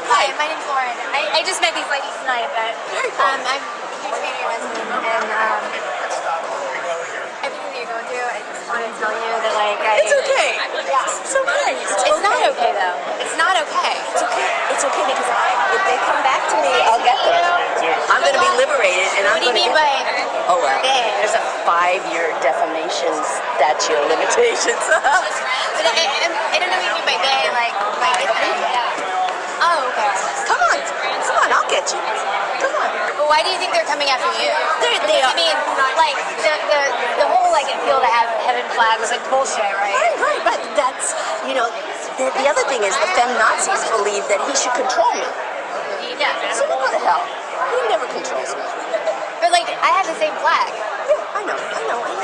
Hi, my name's Lauren. I just met these ladies tonight, but I'm a huge fan of your husband, and everything you're going through, I just want to tell you that, like, it's okay. Yeah. It's okay. It's not okay, though. It's not okay. It's okay. It's okay because if they come back to me, I'll get them. I'm going to be liberated, and I'm What do going you to mean get by Oh, well, they? there's a 5-year defamation statute of limitations. But I don't know what you mean by they, like, by Oh, okay. Come on, I'll get you. Come on. Well, why do you think they're coming after you? They are. I mean, like, the whole, like, appeal to have heaven flags is, like, bullshit, right? Right, but that's, the other thing is the feminazis believe that he should control me. Yeah. So what the hell? He never controls me. But, like, I have the same flag. Yeah, I know.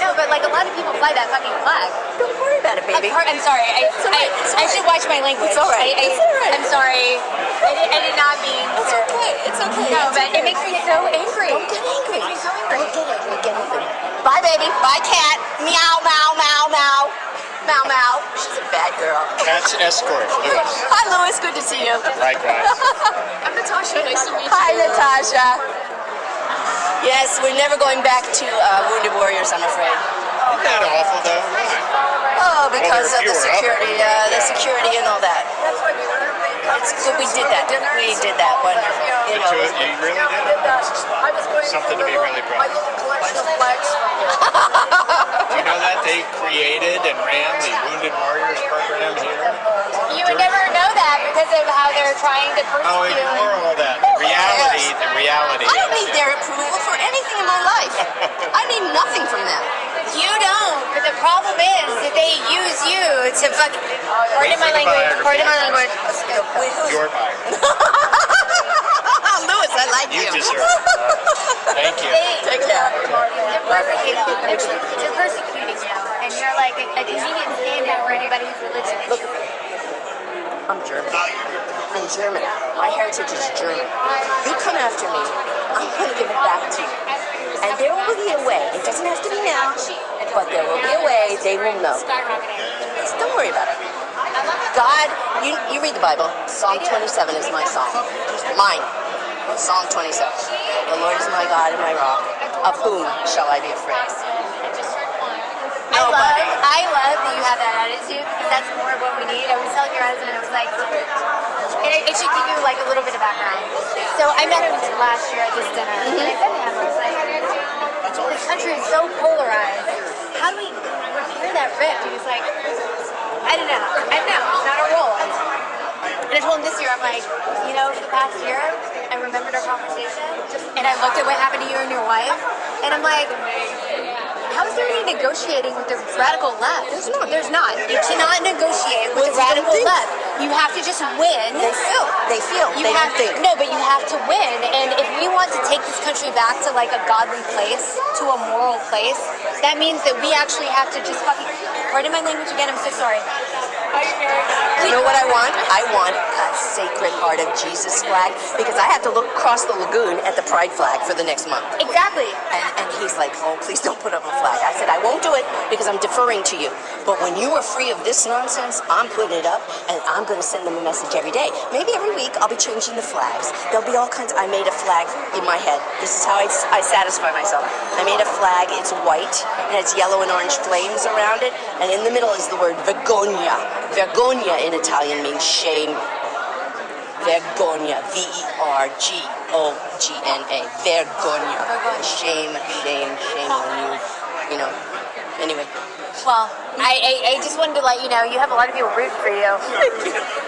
No, but, like, a lot of people fly that fucking flag. Don't worry about it, baby. I'm sorry. I should watch my language. It's all right. It's all right. I'm sorry. I did not mean It's to. okay. It's okay. No, but it makes me so angry. Don't get angry. It makes me so angry. Don't get angry. Bye, baby. Bye, cat. Meow, meow, meow, meow. Meow, meow. She's a bad girl. Cat's escort, Lewis. Hi, Lewis. Good to see you. Likewise. I'm Natasha. Nice to meet you. Hi, Natasha. Yes, we're never going back to Wounded Warriors, I'm afraid. Isn't that awful, though? Oh, because Well, of the security and all that. So we did that. We did that one. You really did? Something to be really proud of. Do you know that they created and ran the Wounded Warriors program here? You would never know that because of how they're trying to Oh, persecute. ignore all that. The reality. I don't need their approval for anything in my life. I need nothing from them. You don't, but the problem is that they use you to fucking. Pardon my language. Your buyer. Louis, I like you. You deserve it. Thank you. Take care. They're persecuting you, and you're like a convenient stand-in for anybody who's religious. Look, I'm German. I'm German. My heritage is German. You come after me, I'm going to give it back to you. And there will be a way. It doesn't have to be now, but there will be a way. They will know. Just don't worry about it. God, you read the Bible. Psalm 27 is my song. Mine. Psalm 27. The Lord is my God and my rock. Of whom shall I be afraid? I love that you have that attitude because that's more of what we need. I was telling your husband, I was like, it should give you like a little bit of background. So I met him last year at this dinner, and I said to him, I was like, the country is so polarized. How do we repair that rift? And he's like, I don't know. It's not our role. And I told him this year, I'm like, for the past year, I remembered our conversation, and I looked at what happened to you and your wife, and I'm like, how is there any negotiating with the radical left? There's not. You cannot negotiate with the radical left. You have to just win. They feel. They don't think. No, but you have to win. And if we want to take this country back to like a godly place, to a moral place, that means that we actually have to just fucking. Pardon my language again. I'm so sorry. You know what I want? I want a Sacred Heart of Jesus flag because I have to look across the lagoon at the Pride flag for the next month. Exactly. And he's like, oh, please don't put up a flag. I said, I won't do it because I'm deferring to you. But when you are free of this nonsense, I'm putting it up and I'm going to send them a message every day. Maybe every week I'll be changing the flags. There'll be all kinds. I made a flag in my head. This is how I satisfy myself. I made a flag. It's white and it's yellow and orange flames around it. And in the middle is the word vergogna. Vergogna in Italian means shame. Vergogna. V-E-R-G-O-G-N-A. Vergogna. Shame on you. Anyway. Well, I just wanted to let you know you have a lot of people rooting for you.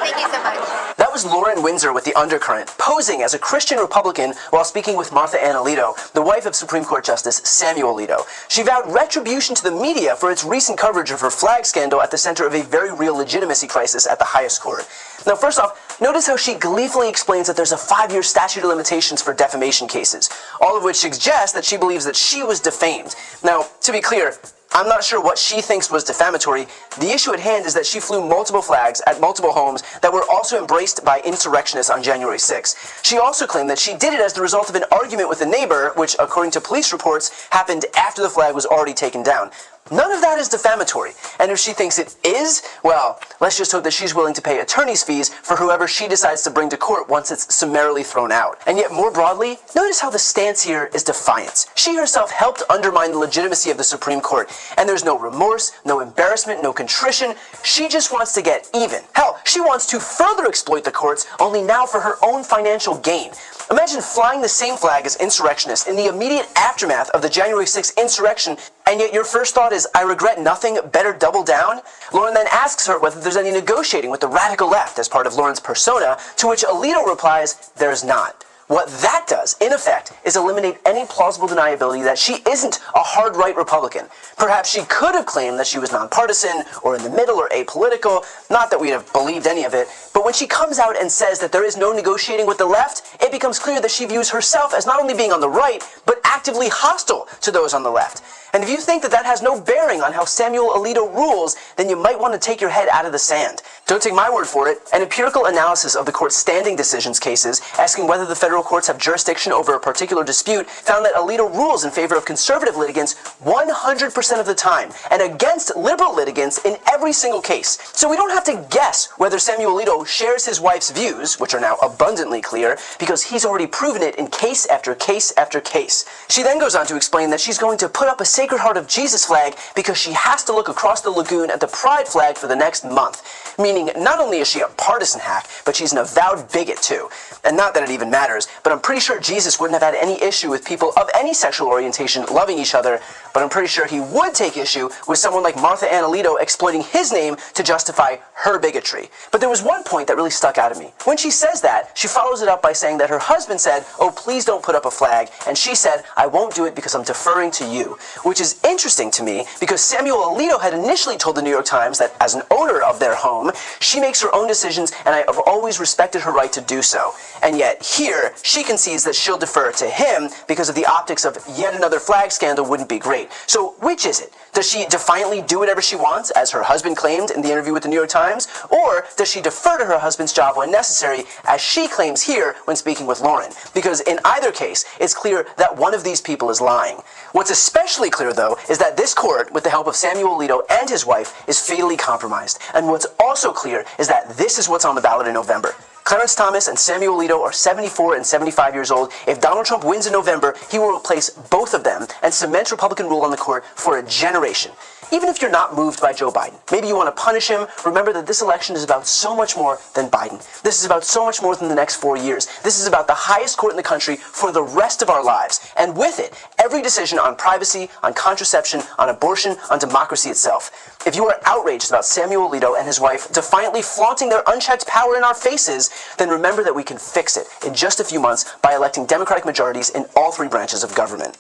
Thank you so much. That was Lauren Windsor with The Undercurrent, posing as a Christian Republican while speaking with Martha Ann Alito, the wife of Supreme Court Justice Samuel Alito. She vowed retribution to the media for its recent coverage of her flag scandal at the center of a very real legitimacy crisis at the highest court. Now, first off, notice how she gleefully explains that there's a 5-year statute of limitations for defamation cases, all of which suggests that she believes that she was defamed. Now, to be clear, I'm not sure what she thinks was defamatory. The issue at hand is that she flew multiple flags at multiple homes that were also embraced by insurrectionists on January 6th. She also claimed that she did it as the result of an argument with a neighbor, which, according to police reports, happened after the flag was already taken down. None of that is defamatory, and if she thinks it is, well, let's just hope that she's willing to pay attorney's fees for whoever she decides to bring to court once it's summarily thrown out. And yet, more broadly, notice how the stance here is defiance. She herself helped undermine the legitimacy of the Supreme Court, and there's no remorse, no embarrassment, no contrition. She just wants to get even. Hell, she wants to further exploit the courts, only now for her own financial gain. Imagine flying the same flag as insurrectionists in the immediate aftermath of the January 6th insurrection, and yet your first thought is, I regret nothing, better double down? Lauren then asks her whether there's any negotiating with the radical left as part of Lauren's persona, to which Alito replies, there's not. What that does, in effect, is eliminate any plausible deniability that she isn't a hard-right Republican. Perhaps she could have claimed that she was nonpartisan, or in the middle, or apolitical, not that we'd have believed any of it, but when she comes out and says that there is no negotiating with the left, it becomes clear that she views herself as not only being on the right, but actively hostile to those on the left. And if you think that that has no bearing on how Samuel Alito rules, then you might want to take your head out of the sand. Don't take my word for it. An empirical analysis of the court's standing decisions cases, asking whether the federal courts have jurisdiction over a particular dispute, found that Alito rules in favor of conservative litigants 100% of the time, and against liberal litigants in every single case. So we don't have to guess whether Samuel Alito shares his wife's views, which are now abundantly clear, because he's already proven it in case after case after case. She then goes on to explain that she's going to put up a Sacred Heart of Jesus flag because she has to look across the lagoon at the Pride flag for the next month. Meaning, not only is she a partisan hack, but she's an avowed bigot too. And not that it even matters, but I'm pretty sure Jesus wouldn't have had any issue with people of any sexual orientation loving each other, but I'm pretty sure he would take issue with someone like Martha Ann Alito exploiting his name to justify her bigotry. But there was one point that really stuck out at me. When she says that, she follows it up by saying that her husband said, oh, please don't put up a flag, and she said, I won't do it because I'm deferring to you. Which is interesting to me because Samuel Alito had initially told the New York Times that as an owner of their home, she makes her own decisions and I have always respected her right to do so. And yet here, she concedes that she'll defer to him because of the optics of yet another flag scandal wouldn't be great. So which is it? Does she defiantly do whatever she wants, as her husband claimed in the interview with the New York Times? Or does she defer to her husband's job when necessary, as she claims here when speaking with Lauren? Because in either case, it's clear that one of these people is lying. What's especially clear, though, is that this court, with the help of Samuel Alito and his wife, is fatally compromised. And what's also clear is that this is what's on the ballot in November. Clarence Thomas and Samuel Alito are 74 and 75 years old. If Donald Trump wins in November, he will replace both of them and cement Republican rule on the court for a generation. Even if you're not moved by Joe Biden, maybe you want to punish him, remember that this election is about so much more than Biden. This is about so much more than the next 4 years. This is about the highest court in the country for the rest of our lives. And with it, every decision on privacy, on contraception, on abortion, on democracy itself. If you are outraged about Samuel Alito and his wife defiantly flaunting their unchecked power in our faces, then remember that we can fix it in just a few months by electing Democratic majorities in all three branches of government.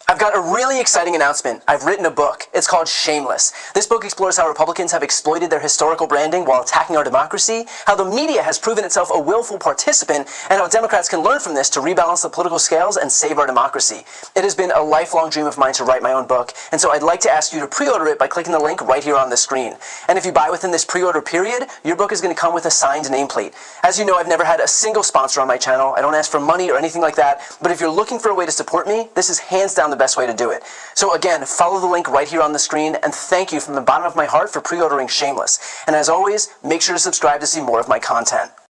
I've got a really exciting announcement. I've written a book. It's called Shameless. This book explores how Republicans have exploited their historical branding while attacking our democracy, how the media has proven itself a willful participant, and how Democrats can learn from this to rebalance the political scales and save our democracy. It has been a lifelong dream of mine to write my own book, and so I'd like to ask you to pre-order it by clicking the link right here on the screen. And if you buy within this pre-order period, your book is going to come with a signed nameplate. As you know, I've never had a single sponsor on my channel. I don't ask for money or anything like that, but if you're looking for a way to support me, this is hands down the best way to do it. So again, follow the link right here on the screen, and thank you from the bottom of my heart for pre-ordering Shameless. And as always, make sure to subscribe to see more of my content.